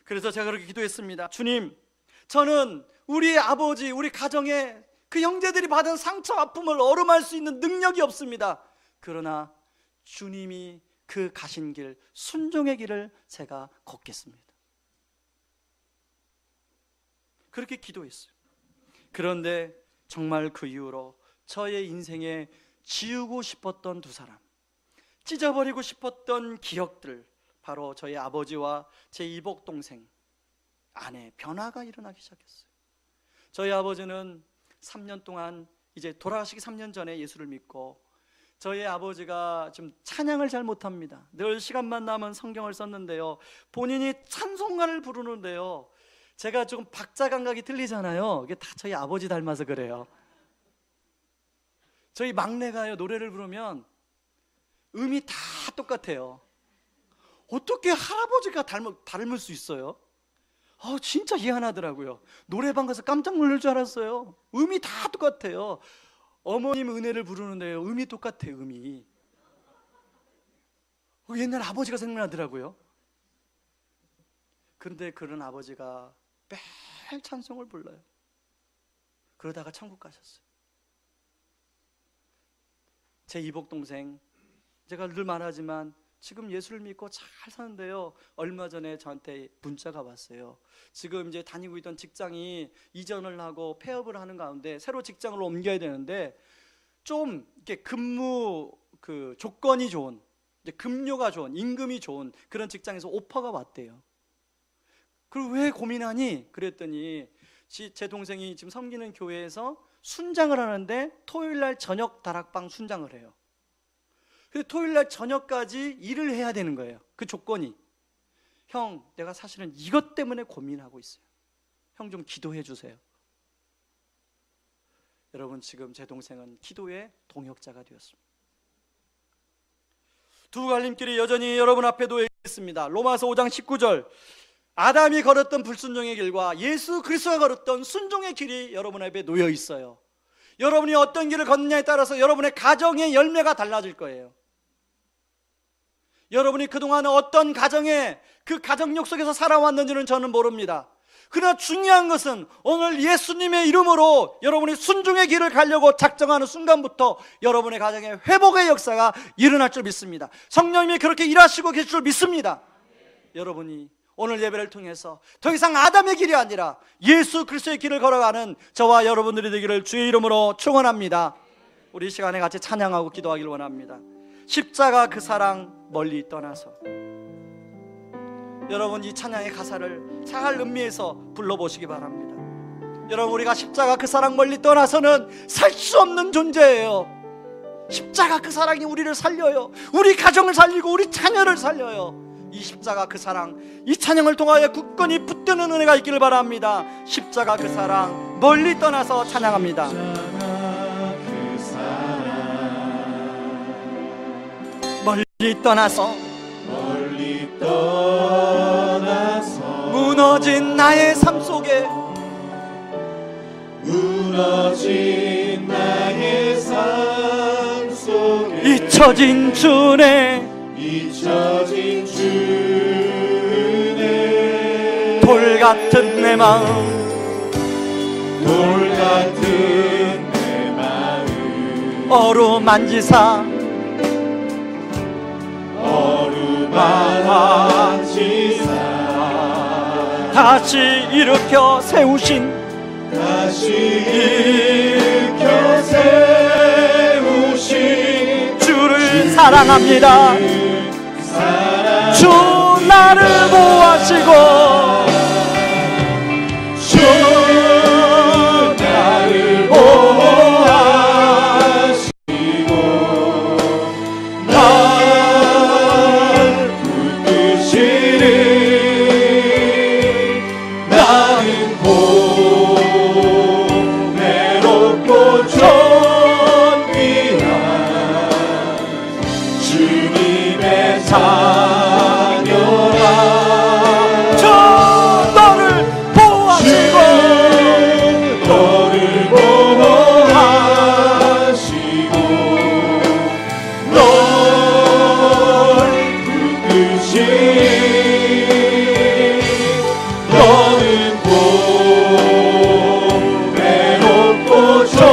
그래서 제가 그렇게 기도했습니다. 주님, 저는 우리 아버지, 우리 가정에 그 형제들이 받은 상처, 아픔을 어루만할 수 있는 능력이 없습니다. 그러나 주님이 그 가신 길, 순종의 길을 제가 걷겠습니다. 그렇게 기도했어요. 그런데 정말 그 이후로 저의 인생에 지우고 싶었던 두 사람, 찢어버리고 싶었던 기억들, 바로 저희 아버지와 제 이복 동생 안에 변화가 일어나기 시작했어요. 저희 아버지는 3년 동안, 이제 돌아가시기 3년 전에 예수를 믿고, 저희 아버지가 좀 찬양을 잘 못합니다. 늘 시간만 나면 성경을 썼는데요, 본인이 찬송가를 부르는데요, 제가 조금 박자 감각이 틀리잖아요. 이게 다 저희 아버지 닮아서 그래요. 저희 막내가요, 노래를 부르면 음이 다 똑같아요. 어떻게 할아버지가 닮을 수 있어요? 진짜 희한하더라고요. 노래방 가서 깜짝 놀랄 줄 알았어요. 음이 다 똑같아요. 어머님 은혜를 부르는데요, 음이 똑같아요. 음이 옛날 아버지가 생각나더라고요. 그런데 그런 아버지가 매일 찬송을 불러요. 그러다가 천국 가셨어요. 제 이복 동생, 제가 늘 말하지만 지금 예수를 믿고 잘 사는데요, 얼마 전에 저한테 문자가 왔어요. 지금 이제 다니고 있던 직장이 이전을 하고 폐업을 하는 가운데 새로 직장을 옮겨야 되는데 좀 이렇게 근무 그 조건이 좋은, 이제 급료가 좋은, 임금이 좋은 그런 직장에서 오퍼가 왔대요. 그리고 왜 고민하니? 그랬더니 제 동생이 지금 섬기는 교회에서 순장을 하는데 토요일날 저녁 다락방 순장을 해요. 근데 토요일날 저녁까지 일을 해야 되는 거예요. 그 조건이. 형, 내가 사실은 이것 때문에 고민하고 있어요. 형 좀 기도해 주세요. 여러분, 지금 제 동생은 기도의 동역자가 되었습니다. 두 갈림길이 여전히 여러분 앞에 놓여 있습니다. 로마서 5장 19절, 아담이 걸었던 불순종의 길과 예수 그리스도가 걸었던 순종의 길이 여러분 앞에 놓여 있어요. 여러분이 어떤 길을 걷느냐에 따라서 여러분의 가정의 열매가 달라질 거예요. 여러분이 그동안 어떤 가정에 그 가정력 속에서 살아왔는지는 저는 모릅니다. 그러나 중요한 것은 오늘 예수님의 이름으로 여러분이 순종의 길을 가려고 작정하는 순간부터 여러분의 가정에 회복의 역사가 일어날 줄 믿습니다. 성령님이 그렇게 일하시고 계실 줄 믿습니다. 여러분이 오늘 예배를 통해서 더 이상 아담의 길이 아니라 예수 그리스도의 길을 걸어가는 저와 여러분들이 되기를 주의 이름으로 축원합니다. 우리 이 시간에 같이 찬양하고 기도하기를 원합니다. 십자가 그 사랑 멀리 떠나서. 여러분 이 찬양의 가사를 잘 음미해서 불러보시기 바랍니다. 여러분 우리가 십자가 그 사랑 멀리 떠나서는 살 수 없는 존재예요. 십자가 그 사랑이 우리를 살려요. 우리 가정을 살리고 우리 자녀를 살려요. 이 십자가 그 사랑, 이 찬양을 통하여 굳건히 붙드는 은혜가 있기를 바랍니다. 십자가 그 사랑 멀리 떠나서 찬양합니다. 멀리 떠나서 무너진 나의 삶 속에 잊혀진 주네 돌 같은 내 마음 어루만지사 다시 일으켜 세우신 주를 사랑합니다. 주 나를 보호하시고 주 나를 보호하시고 날 붙드시는 나는 고매롭고 존귀한 주님의 자녀라. 저 너를 보호하시고 널 붙드시니 너는 고매롭고 존귀한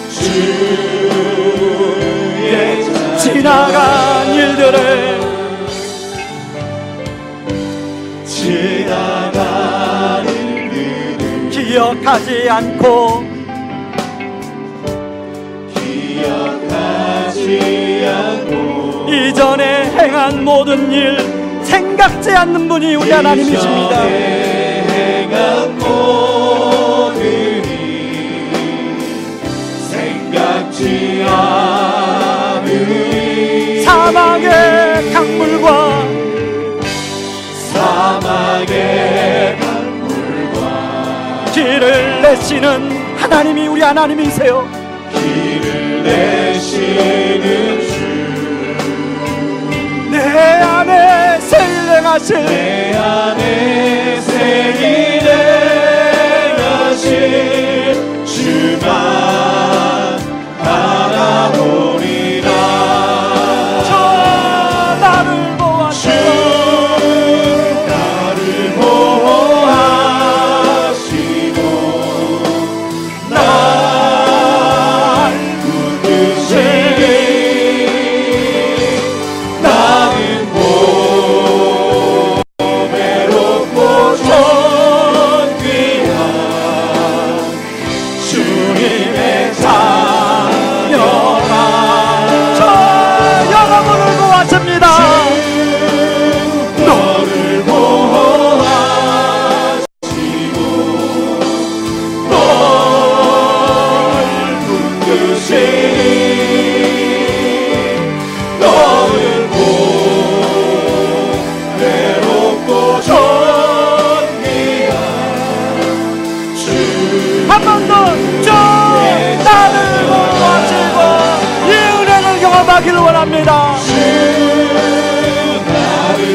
주의 지나간 일들을 기억하지 않고 이전에 행한 모든 일 생각지 않는 분이 우리 하나님이십니다. 생각지 않으니 사막의 강물과 길을 내시는 하나님이 우리 하나님이세요. 길을 내시는 주 내 안에 새일 행하실 내 안에 새일 행하실 주만 바라보리라. 저 나를 보아주시고 하기를 원합니다. 주 나를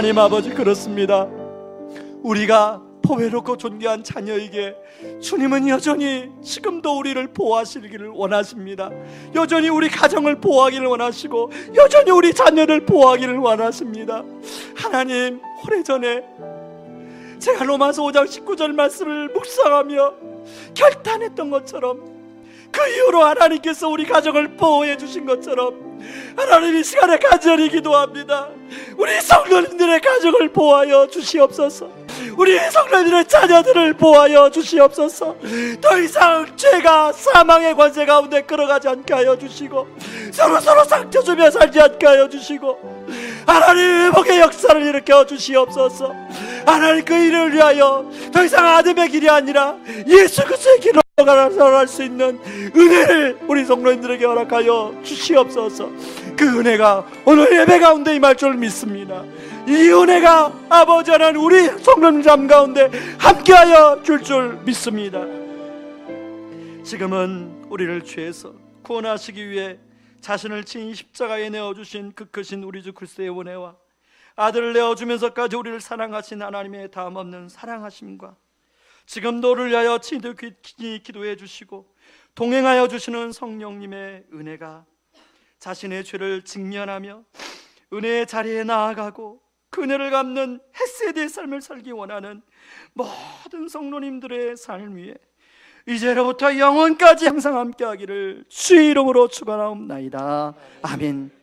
하나님 아버지, 그렇습니다. 우리가 보배롭고 존귀한 자녀에게 주님은 여전히 지금도 우리를 보호하시기를 원하십니다. 여전히 우리 가정을 보호하기를 원하시고 여전히 우리 자녀를 보호하기를 원하십니다. 하나님, 오래전에 제가 로마서 5장 19절 말씀을 묵상하며 결단했던 것처럼, 그 이후로 하나님께서 우리 가정을 보호해 주신 것처럼 하나님 이 시간에 간절히 기도합니다. 우리 성도님들의 가정을 보호하여 주시옵소서. 우리 성도님들의 자녀들을 보호하여 주시옵소서. 더 이상 죄가 사망의 관세 가운데 끌어가지 않게 하여 주시고 서로서로 상처 주며 살지 않게 하여 주시고 하나님 회복의 역사를 일으켜 주시옵소서. 하나님 그 일을 위하여 더 이상 아담의 길이 아니라 예수 그리스도의 길로 살아갈 수 있는 은혜를 우리 성도님들에게 허락하여 주시옵소서. 그 은혜가 오늘 예배 가운데 임할 줄 믿습니다. 이 은혜가 아버지 하나님 우리 성도님 삶 가운데 함께하여 줄 믿습니다. 지금은 우리를 죄에서 구원하시기 위해 자신을 친히 십자가에 내어주신 그 크신 우리 주 그리스도의 은혜와 아들을 내어주면서까지 우리를 사랑하신 하나님의 다음없는 사랑하심과 지금도 우리를 위하여 친히 기도해 주시고 동행하여 주시는 성령님의 은혜가 자신의 죄를 직면하며 은혜의 자리에 나아가고 그 은혜를 갚는 헤세드의 삶을 살기 원하는 모든 성도님들의 삶 위에 이제로부터 영원까지 항상 함께하기를 주의 이름으로 축원하옵나이다. 아멘.